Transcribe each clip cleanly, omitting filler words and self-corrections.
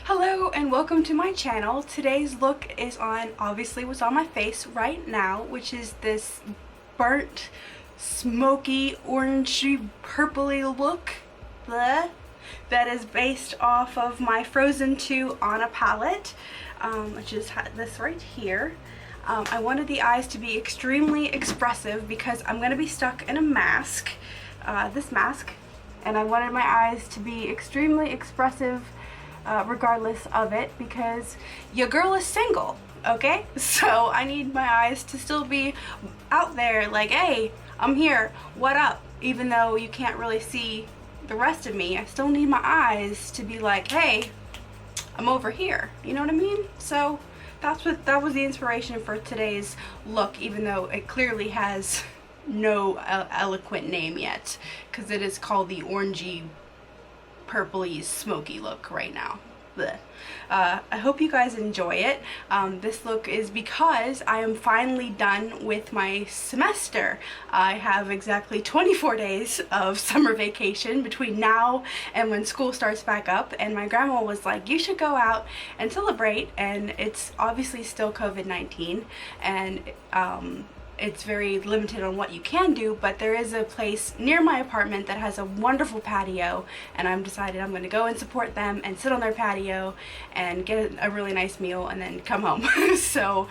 Hello and welcome to my channel. Today's look is on obviously what's on my face right now, which is this burnt, smoky, orangey, purpley look. Bleh. That is based off of my Frozen 2 on a palette, which is this right here. I wanted the eyes to be extremely expressive because I'm going to be stuck in a mask, this mask, and I wanted my eyes to be extremely expressive regardless of it, because your girl is single, okay? So I need my eyes to still be out there like, hey, I'm here, what up? Even though you can't really see the rest of me, I still need my eyes to be like, hey, I'm over here, you know what I mean? So that was the inspiration for today's look, even though it clearly has no eloquent name yet, because it is called the orangey purpley smoky look right now. I hope you guys enjoy it. This look is because I am finally done with my semester. I have exactly 24 days of summer vacation between now and when school starts back up, and my grandma was like, you should go out and celebrate, and it's obviously still COVID-19, and it's very limited on what you can do, but there is a place near my apartment that has a wonderful patio, and I'm decided I'm going to go and support them and sit on their patio and get a really nice meal and then come home. So,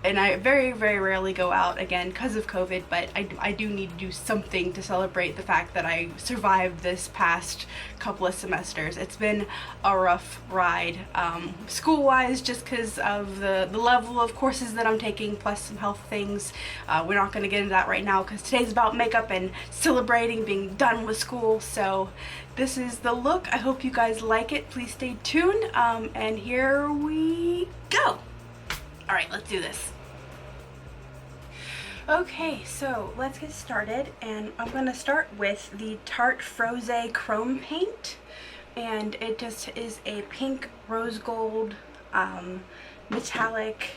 and I very, very rarely go out again because of COVID, but I do need to do something to celebrate the fact that I survived this past couple of semesters. It's been a rough ride, school-wise, just because of the level of courses that I'm taking, plus some health things. We're not going to get into that right now because today's about makeup and celebrating being done with school. So this is the look. I hope you guys like it. Please stay tuned, and here we go. Alright, let's do this. Okay, so let's get started, and I'm going to start with the Tarte Froze Chrome Paint, and it just is a pink rose gold metallic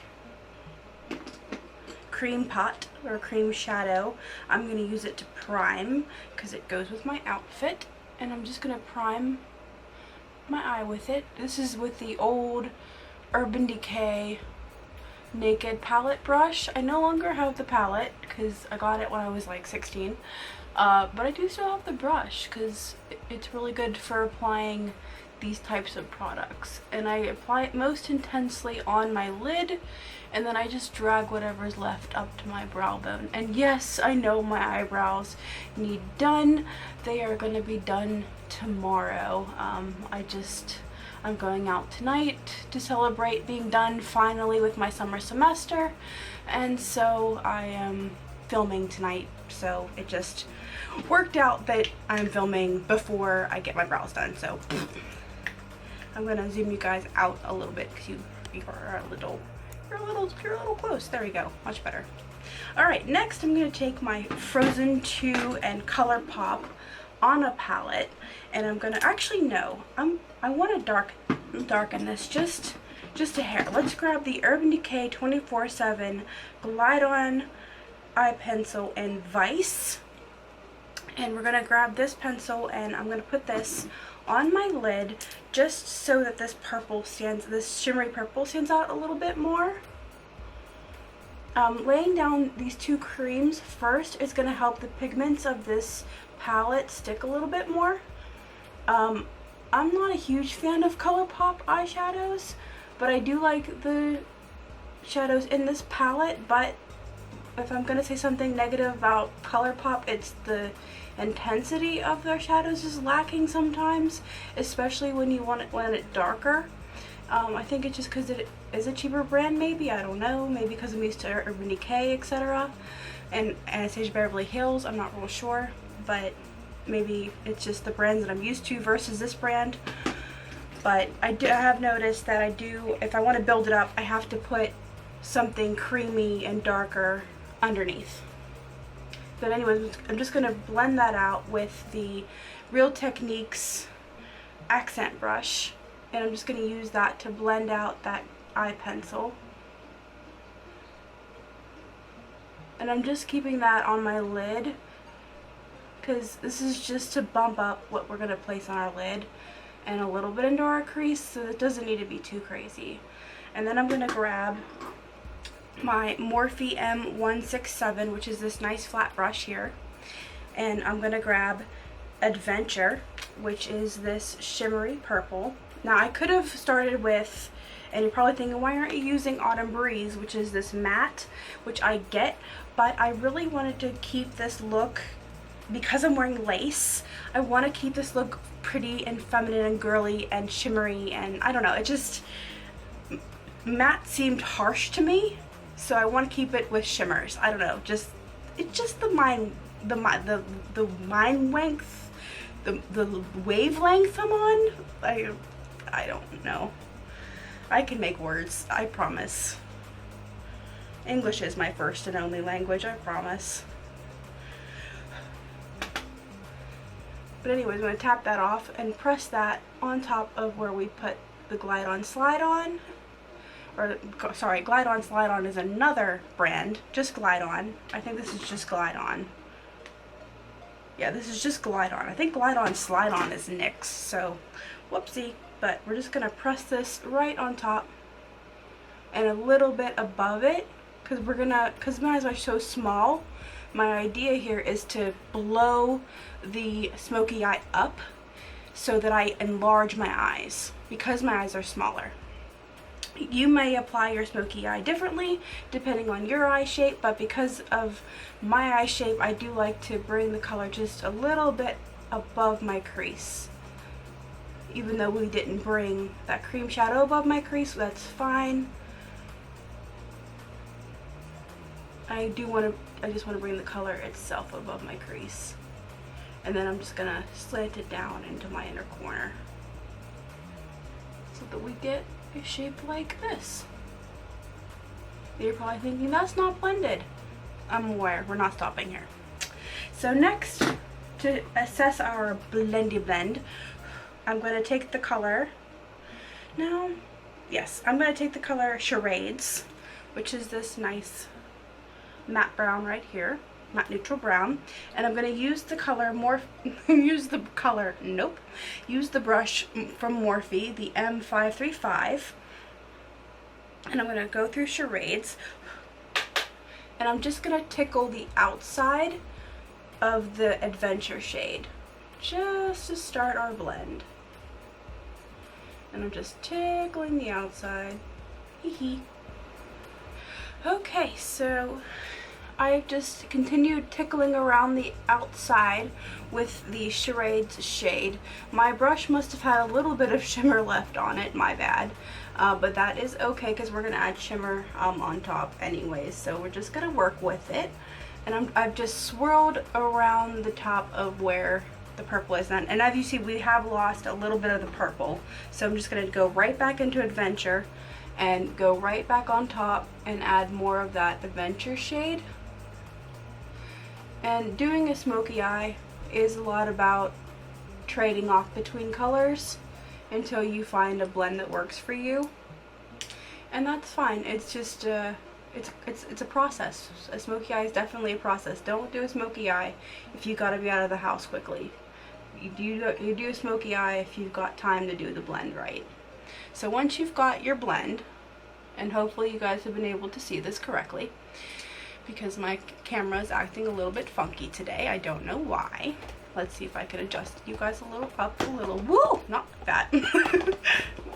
cream pot or cream shadow. I'm going to use it to prime because it goes with my outfit, and I'm just going to prime my eye with it. This is with the old Urban Decay Naked palette brush. I no longer have the palette because I got it when I was like 16, but I do still have the brush because it's really good for applying these types of products, and I apply it most intensely on my lid, and then I just drag whatever's left up to my brow bone. And yes, I know my eyebrows need done. They are going to be done tomorrow. I'm going out tonight to celebrate being done finally with my summer semester, and so I am filming tonight, so it just worked out that I'm filming before I get my brows done. So I'm gonna zoom you guys out a little bit because you're a little close. There we go, much better. Alright, next I'm gonna take my Frozen 2 and Colourpop on a palette, and I'm gonna I want to darken this just a hair. Let's grab the Urban Decay 24/7 Glide On Eye Pencil in Vice, and we're gonna grab this pencil and I'm gonna put this on my lid just so that this shimmery purple stands out a little bit more. Laying down these two creams first is gonna help the pigments of this palette stick a little bit more. I'm not a huge fan of Colourpop eyeshadows, but I do like the shadows in this palette. But if I'm gonna say something negative about Colourpop, it's the intensity of their shadows is lacking sometimes, especially when you want it darker. I think it's just because it is a cheaper brand, maybe, I don't know, maybe because I'm used to Urban Decay, etc. and Anastasia Beverly Hills, I'm not real sure, but maybe it's just the brands that I'm used to versus this brand. But I have noticed that if I want to build it up, I have to put something creamy and darker underneath. But anyways, I'm just going to blend that out with the Real Techniques accent brush, and I'm just going to use that to blend out that eye pencil. And I'm just keeping that on my lid because this is just to bump up what we're going to place on our lid. and a little bit into our crease, so it doesn't need to be too crazy. And then I'm going to grab my Morphe M167, which is this nice flat brush here, and I'm going to grab Adventure, which is this shimmery purple. Now I could have started with, and you're probably thinking, why aren't you using Autumn Breeze, which is this matte, which I get, but I really wanted to keep this look, because I'm wearing lace, I want to keep this look pretty and feminine and girly and shimmery, and I don't know, it just, matte seemed harsh to me, so I want to keep it with shimmers. I don't know, just, it's just the mind length, the wavelength I'm on. I don't know. I can make words, I promise. English is my first and only language, I promise. But anyways, I'm going to tap that off and press that on top of where we put the Glide On Slide On. Or, sorry, Glide On Slide On is another brand, just Glide On. I think this is just Glide On. Yeah, this is just Glide On. I think Glide On Slide On is NYX, so whoopsie. But we're just going to press this right on top and a little bit above it, because my eyes are so small. My idea here is to blow the smoky eye up so that I enlarge my eyes, because my eyes are smaller. You may apply your smoky eye differently depending on your eye shape, but because of my eye shape, I do like to bring the color just a little bit above my crease. Even though we didn't bring that cream shadow above my crease, that's fine. I just want to bring the color itself above my crease. And then I'm just gonna slant it down into my inner corner so that we get a shape like this. You're probably thinking, that's not blended. I'm aware, we're not stopping here. So next, to assess our blendy blend, I'm going to take the color, I'm going to take the color Charades, which is this nice matte brown right here, matte neutral brown, and I'm going to use the color use the brush from Morphe, the M535, and I'm going to go through Charades, and I'm just going to tickle the outside of the Adventure shade just to start our blend. And I'm just tickling the outside. Hee hee. Okay, so I've just continued tickling around the outside with the Charades shade. My brush must have had a little bit of shimmer left on it, my bad. But that is okay, because we're going to add shimmer on top anyways, so we're just going to work with it. And I've just swirled around the top of where the purple is, and as you see, we have lost a little bit of the purple, so I'm just going to go right back into Adventure and go right back on top and add more of that Adventure shade. And doing a smoky eye is a lot about trading off between colors until you find a blend that works for you, and that's fine. It's just it's a process. A smoky eye is definitely a process. Don't do a smoky eye if you gotta be out of the house quickly. You do a smoky eye if you've got time to do the blend right. So once you've got your blend, and hopefully you guys have been able to see this correctly, because my camera is acting a little bit funky today. I don't know why. Let's see if I can adjust you guys a little up, a little, woo, not like that.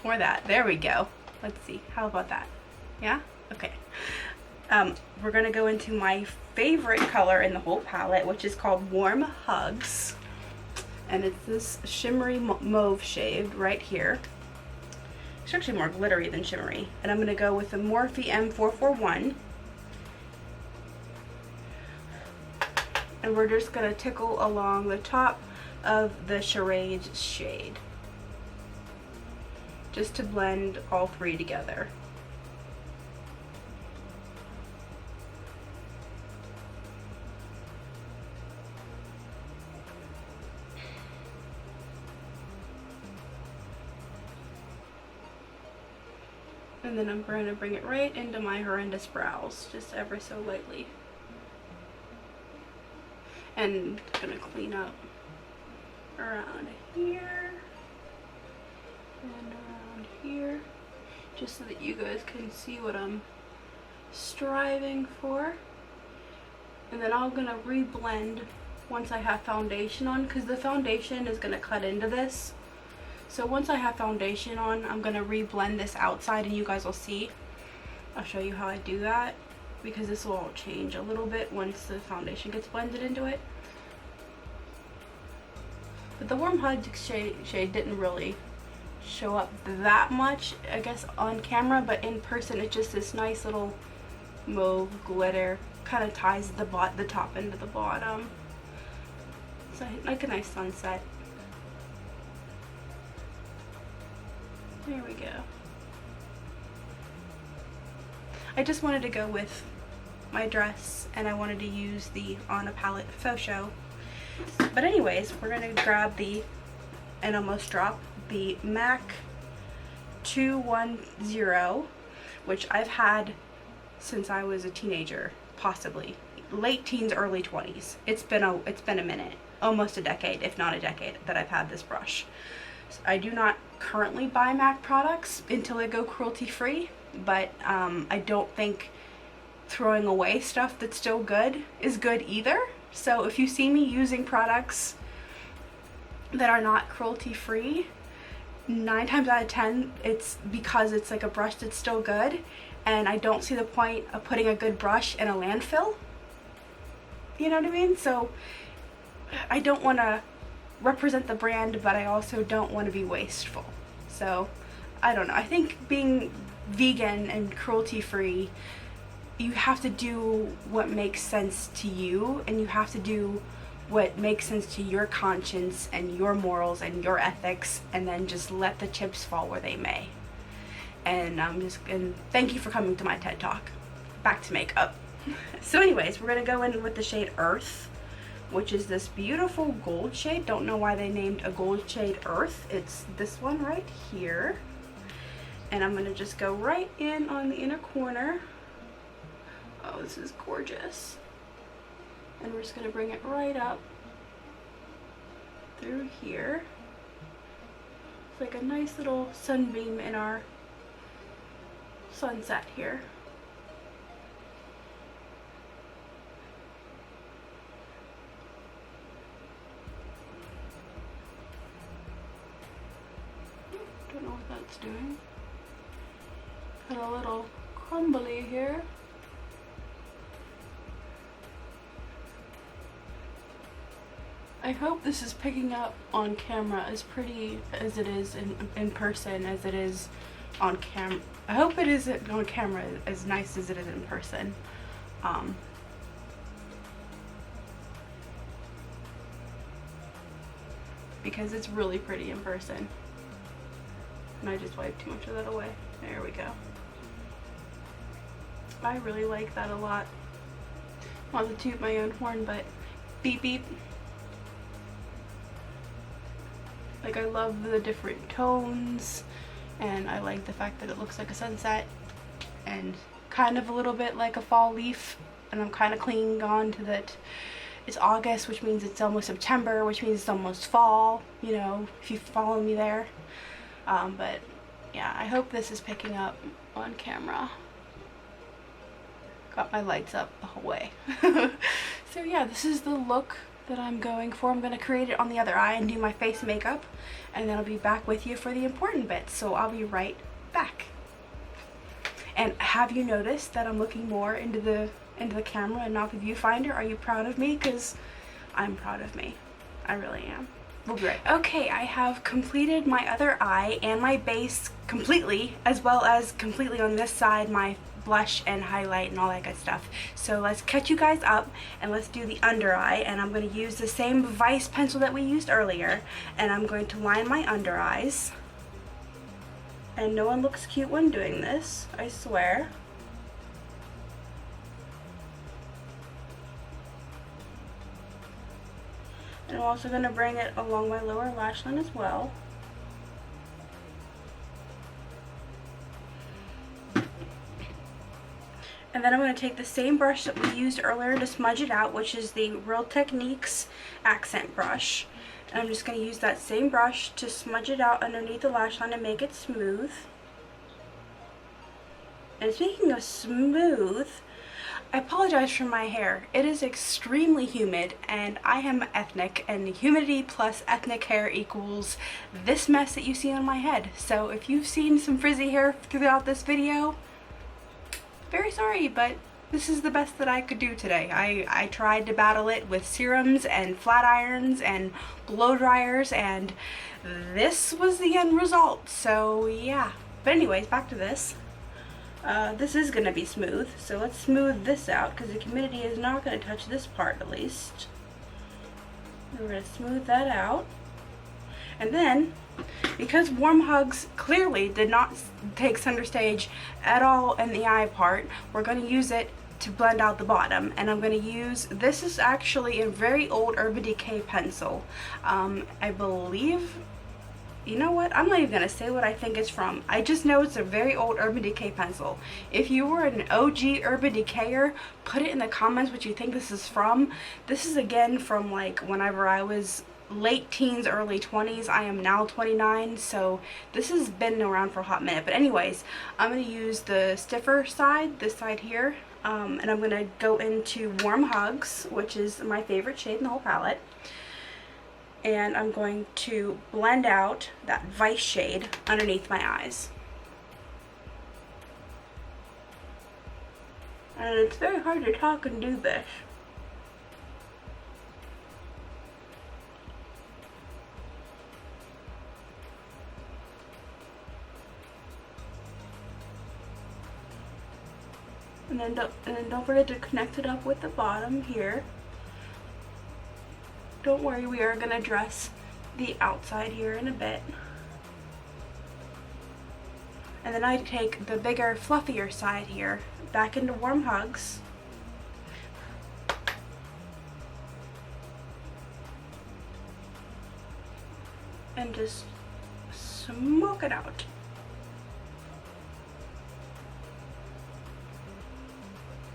More that, there we go. Let's see, how about that? Yeah, okay. We're gonna go into my favorite color in the whole palette, which is called Warm Hugs. And it's this shimmery mauve shade right here. It's actually more glittery than shimmery. And I'm gonna go with the Morphe M441. And we're just gonna tickle along the top of the Charades shade, just to blend all three together. And then I'm going to bring it right into my horrendous brows, just ever so lightly. And I'm gonna clean up around here. And around here, just so that you guys can see what I'm striving for. And then I'm gonna reblend once I have foundation on, because the foundation is gonna cut into this. So once I have foundation on, I'm gonna reblend this outside and you guys will see. I'll show you how I do that, because this will all change a little bit once the foundation gets blended into it. But the warm hugs shade didn't really show up that much, I guess, on camera, but in person it's just this nice little mauve glitter, kind of ties the top into the bottom. So like a nice sunset. There we go. I just wanted to go with my dress, and I wanted to use the On a Palette Faux Show. But anyways, we're gonna grab and almost drop the MAC 210, which I've had since I was a teenager, possibly late teens, early 20s. It's been a minute, almost a decade, if not a decade, that I've had this brush. So I do not currently buy MAC products until they go cruelty free, but I don't think throwing away stuff that's still good is good either. So if you see me using products that are not cruelty free, 9 times out of 10 it's because it's like a brush that's still good, and I don't see the point of putting a good brush in a landfill. You know what I mean? So I don't want to represent the brand, but I also don't want to be wasteful. So I don't know. I think being vegan and cruelty free, you have to do what makes sense to you, and you have to do what makes sense to your conscience and your morals and your ethics, and then just let the chips fall where they may. And thank you for coming to my TED Talk. Back to makeup. So anyways, we're gonna go in with the shade Earth, which is this beautiful gold shade. Don't know why they named a gold shade Earth. It's this one right here. And I'm gonna just go right in on the inner corner. Oh, this is gorgeous. And we're just gonna bring it right up through here. It's like a nice little sunbeam in our sunset here. Don't know what that's doing. Got a little crumbly here. I hope this is picking up on camera as pretty as it is in person as it is on camera. I hope it is on camera as nice as it is in person. Because it's really pretty in person. And I just wiped too much of that away. There we go. I really like that a lot. Not to toot my own horn, but beep beep. Like, I love the different tones, and I like the fact that it looks like a sunset and kind of a little bit like a fall leaf, and I'm kind of clinging on to that. It's August, which means it's almost September, which means it's almost fall, you know, if you follow me there. But yeah, I hope this is picking up on camera. Got my lights up the whole way. So yeah, this is the look that I'm going for. I'm going to create it on the other eye and do my face makeup, and then I'll be back with you for the important bits. So I'll be right back. And have you noticed that I'm looking more into the camera and not the viewfinder? Are you proud of me? Because I'm proud of me. I really am. We'll be right back. Okay, I have completed my other eye and my base completely, as well as completely on this side, my blush and highlight and all that good stuff. So let's catch you guys up and let's do the under eye. And I'm going to use the same Vice pencil that we used earlier, and I'm going to line my under eyes. And no one looks cute when doing this, I swear. And I'm also going to bring it along my lower lash line as well. And then I'm going to take the same brush that we used earlier to smudge it out, which is the Real Techniques accent brush. And I'm just going to use that same brush to smudge it out underneath the lash line and make it smooth. And speaking of smooth, I apologize for my hair. It is extremely humid and I am ethnic, and humidity plus ethnic hair equals this mess that you see on my head. So if you've seen some frizzy hair throughout this video, very sorry, but this is the best that I could do today. I tried to battle it with serums and flat irons and blow dryers, and this was the end result. So yeah. But anyways, back to this. This is going to be smooth, so let's smooth this out because the humidity is not going to touch this part at least. We're going to smooth that out. And then, because Warm Hugs clearly did not take center stage at all in the eye part, we're going to use it to blend out the bottom. And I'm going to use, this is actually a very old Urban Decay pencil. I believe, you know what, I'm not even going to say what I think it's from. I just know it's a very old Urban Decay pencil. If you were an OG Urban Decayer, put it in the comments what you think this is from. This is again from like whenever I was late teens, early 20s. I am now 29, so this has been around for a hot minute. But anyways, I'm going to use the stiffer side, this side here, and I'm going to go into Warm Hugs, which is my favorite shade in the whole palette. And I'm going to blend out that Vice shade underneath my eyes. And it's very hard to talk and do this. And then don't forget to connect it up with the bottom here. Don't worry, we are going to dress the outside here in a bit. And then I take the bigger, fluffier side here back into Warm Hugs. And just smoke it out.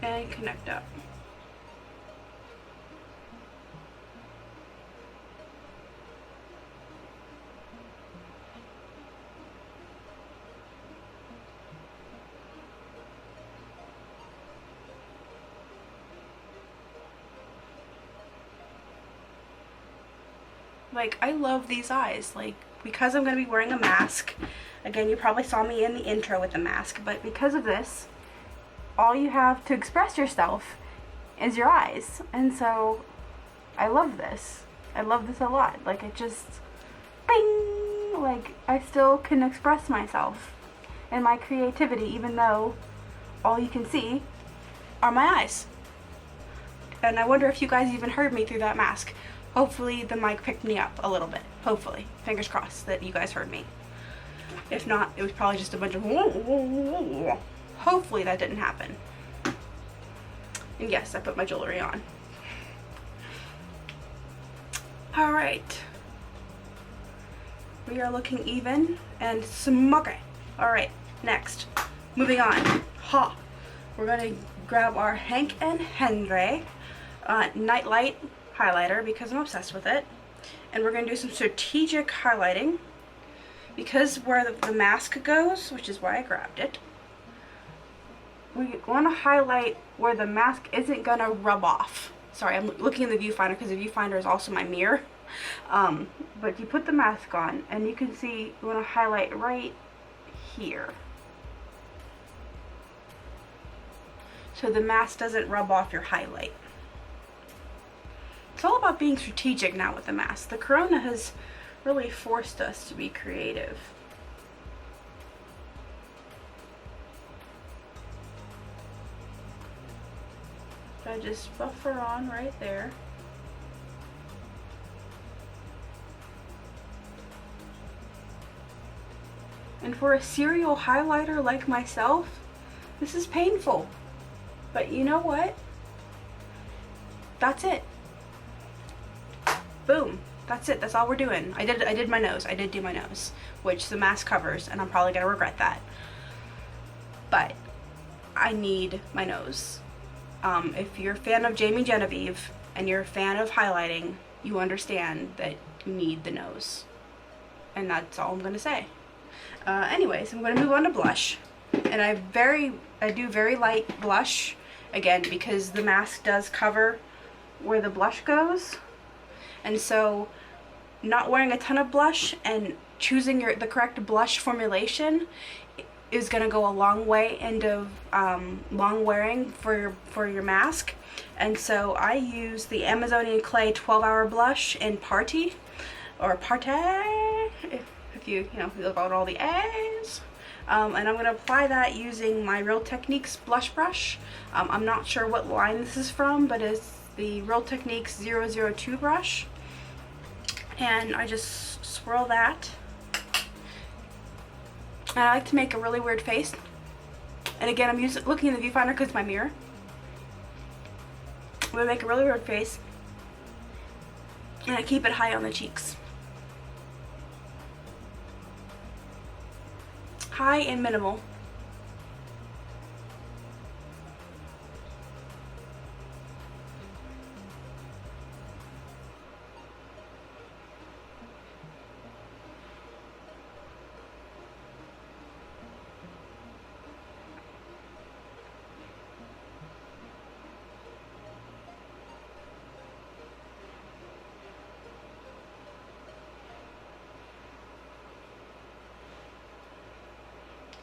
And connect up. Like, I love these eyes, like, because I'm going to be wearing a mask. Again, you probably saw me in the intro with the mask, but because of this, all you have to express yourself is your eyes. And so, I love this. I love this a lot. Like, it just, bing! Like, I still can express myself and my creativity, even though all you can see are my eyes. And I wonder if you guys even heard me through that mask. Hopefully the mic picked me up a little bit. Hopefully. Fingers crossed that you guys heard me. If not, it was probably just a bunch of hopefully that didn't happen. And yes, I put my jewelry on. Alright. We are looking even and smoky. Alright, next. Moving on. Ha! We're going to grab our Hank and Henry Nightlight highlighter because I'm obsessed with it, and we're going to do some strategic highlighting because where the mask goes, which is why I grabbed it, we want to highlight where the mask isn't going to rub off. Sorry, I'm looking in the viewfinder because the viewfinder is also my mirror. But you put the mask on and you can see you want to highlight right here so the mask doesn't rub off your highlight. It's all about being strategic now with the mask. The corona has really forced us to be creative. So I just buffer on right there. And for a serial highlighter like myself, this is painful. But you know what? That's it. Boom. That's it. That's all we're doing. I did my nose. I did do my nose, which the mask covers, and I'm probably gonna regret that. But I need my nose. If you're a fan of Jamie Genevieve and you're a fan of highlighting, you understand that need the nose. And that's all I'm gonna say. Anyways, I'm gonna move on to blush. And I do very light blush, again, because the mask does cover where the blush goes. And so not wearing a ton of blush and choosing the correct blush formulation is going to go a long way into long wearing for your mask. And so I use the Amazonian Clay 12-hour blush in Party, or Partey, if you look at all the A's. And I'm going to apply that using my Real Techniques blush brush. I'm not sure what line this is from, but it's the Real Techniques 002 brush. And I just swirl that. And I like to make a really weird face. And again, I'm looking in the viewfinder because it's my mirror. I'm going to make a really weird face. And I keep it high on the cheeks. High and minimal.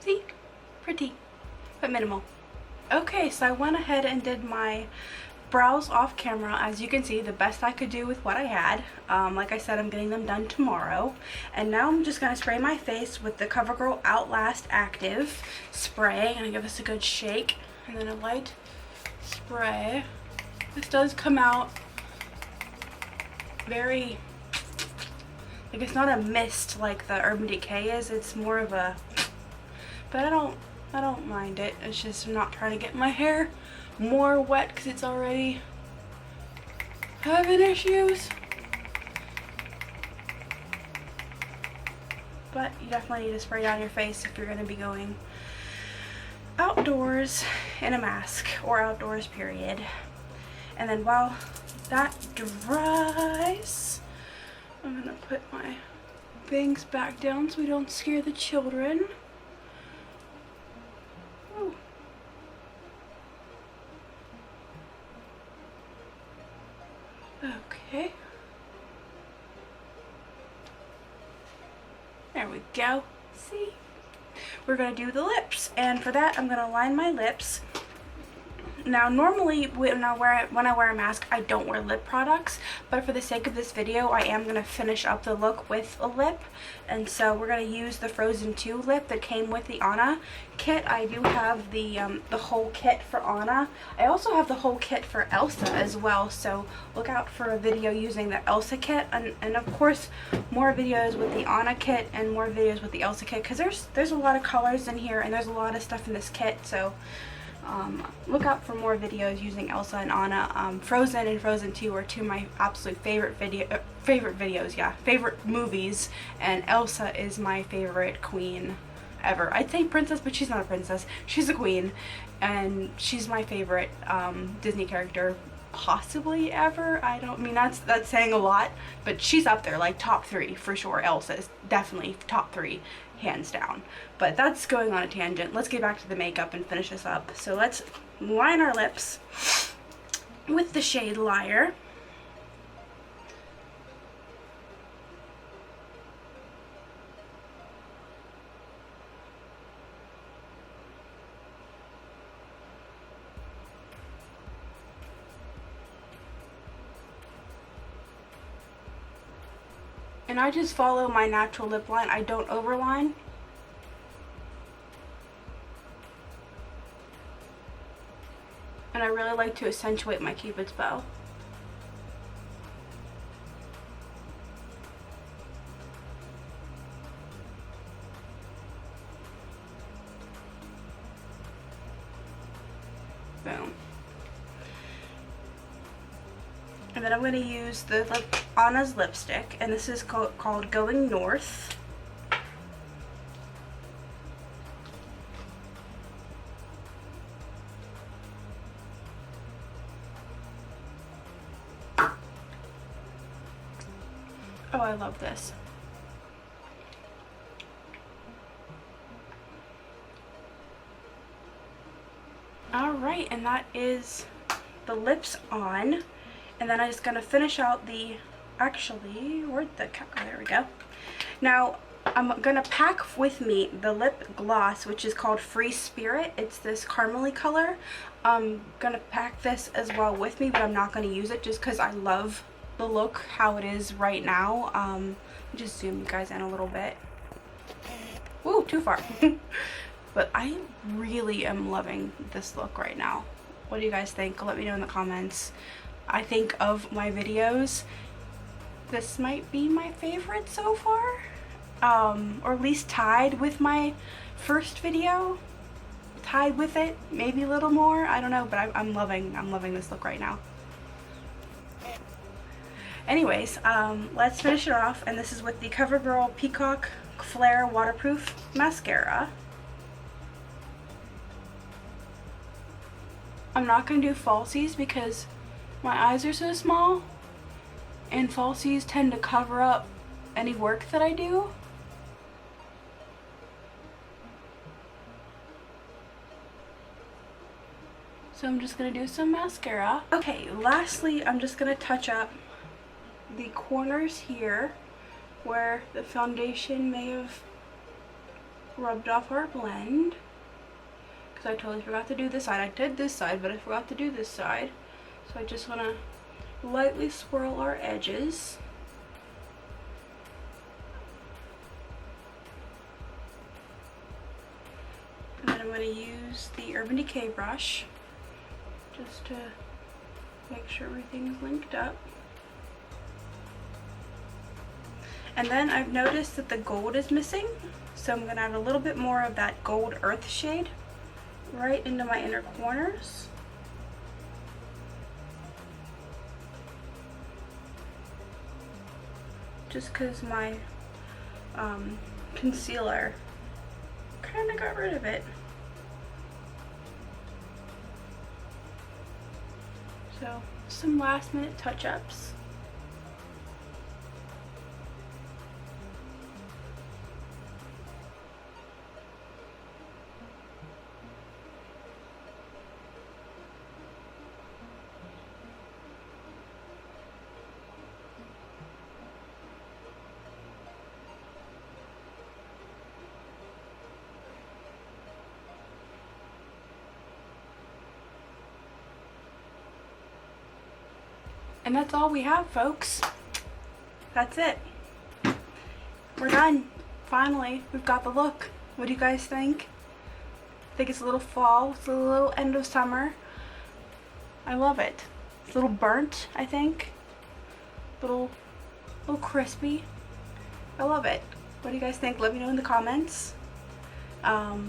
See? Pretty, but minimal. Okay, so I went ahead and did my brows off camera. As you can see, the best I could do with what I had. Like I said, I'm getting them done tomorrow. And now I'm just going to spray my face with the CoverGirl Outlast Active spray. I'm going to give this a good shake. And then a light spray. This does come out very, like, it's not a mist like the Urban Decay is. It's more of a, but I don't mind it. It's just I'm not trying to get my hair more wet because it's already having issues. But you definitely need to spray down your face if you're going to be going outdoors in a mask, or outdoors period. And then while that dries, I'm going to put my bangs back down so we don't scare the children. Okay. There we go. See? We're going to do the lips. And for that, I'm going to line my lips. Now, normally when I wear a mask, I don't wear lip products, but for the sake of this video, I am going to finish up the look with a lip. And so we're going to use the Frozen 2 lip that came with the Anna kit. I do have the whole kit for Anna. I also have the whole kit for Elsa as well, so look out for a video using the Elsa kit, and of course more videos with the Anna kit and more videos with the Elsa kit, because there's a lot of colors in here and there's a lot of stuff in this kit. So look out for more videos using Elsa and Anna. Frozen and Frozen 2 are two of my absolute favorite favorite movies, and Elsa is my favorite queen ever. I'd say princess, but she's not a princess. She's a queen, and she's my favorite Disney character possibly ever. I mean that's saying a lot, but she's up there, like top 3 for sure. Elsa is definitely top 3, hands down. But that's going on a tangent. Let's get back to the makeup and finish this up. So let's line our lips with the shade Liar. And I just follow my natural lip line. I don't overline. And I really like to accentuate my Cupid's bow. Boom. And then I'm going to use the Anna's lipstick, and this is called Going North. Oh, I love this. Alright, and that is the lips on. And then I'm just going to finish out the, actually, where'd the, oh, there we go. Now, I'm going to pack with me the lip gloss, which is called Free Spirit. It's this caramely color. I'm going to pack this as well with me, but I'm not going to use it just because I love the look how it is right now. Let me just zoom you guys in a little bit. Woo, too far. But I really am loving this look right now. What do you guys think? Let me know in the comments. I think of my videos, this might be my favorite so far. Or at least tied with my first video. Tied with it, maybe a little more. I don't know, but I'm loving this look right now. Anyways, let's finish it off, and this is with the CoverGirl Peacock Flare Waterproof Mascara. I'm not going to do falsies because my eyes are so small, and falsies tend to cover up any work that I do. So I'm just going to do some mascara. Okay, lastly, I'm just going to touch up the corners here where the foundation may have rubbed off our blend. Because I totally forgot to do this side. I did this side, but I forgot to do this side. So I just want to lightly swirl our edges. And then I'm going to use the Urban Decay brush just to make sure everything's linked up. And then I've noticed that the gold is missing, so I'm going to add a little bit more of that gold earth shade right into my inner corners. Just because my concealer kind of got rid of it. So, some last minute touch-ups. And that's all we have, folks. That's it. We're done. Finally, we've got the look. What do you guys think? I think it's a little fall. It's a little end of summer. I love it. It's a little burnt, I think. Little crispy. I love it. What do you guys think? Let me know in the comments. What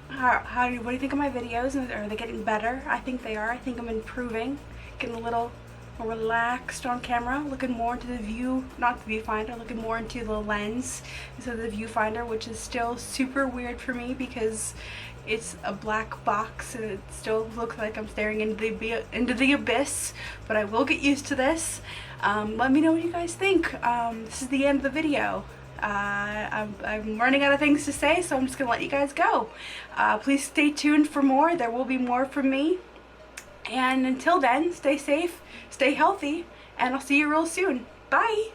do you think of my videos? Are they getting better? I think they are. I think I'm improving. Getting a little relaxed on camera, looking more into the view, not the viewfinder, looking more into the lens instead of the viewfinder, which is still super weird for me because it's a black box and it still looks like I'm staring into the abyss, but I will get used to this. Let me know what you guys think. This is the end of the video. I'm running out of things to say, so I'm just gonna let you guys go. Please stay tuned for more. There will be more from me. And until then, stay safe, stay healthy, and I'll see you real soon. Bye!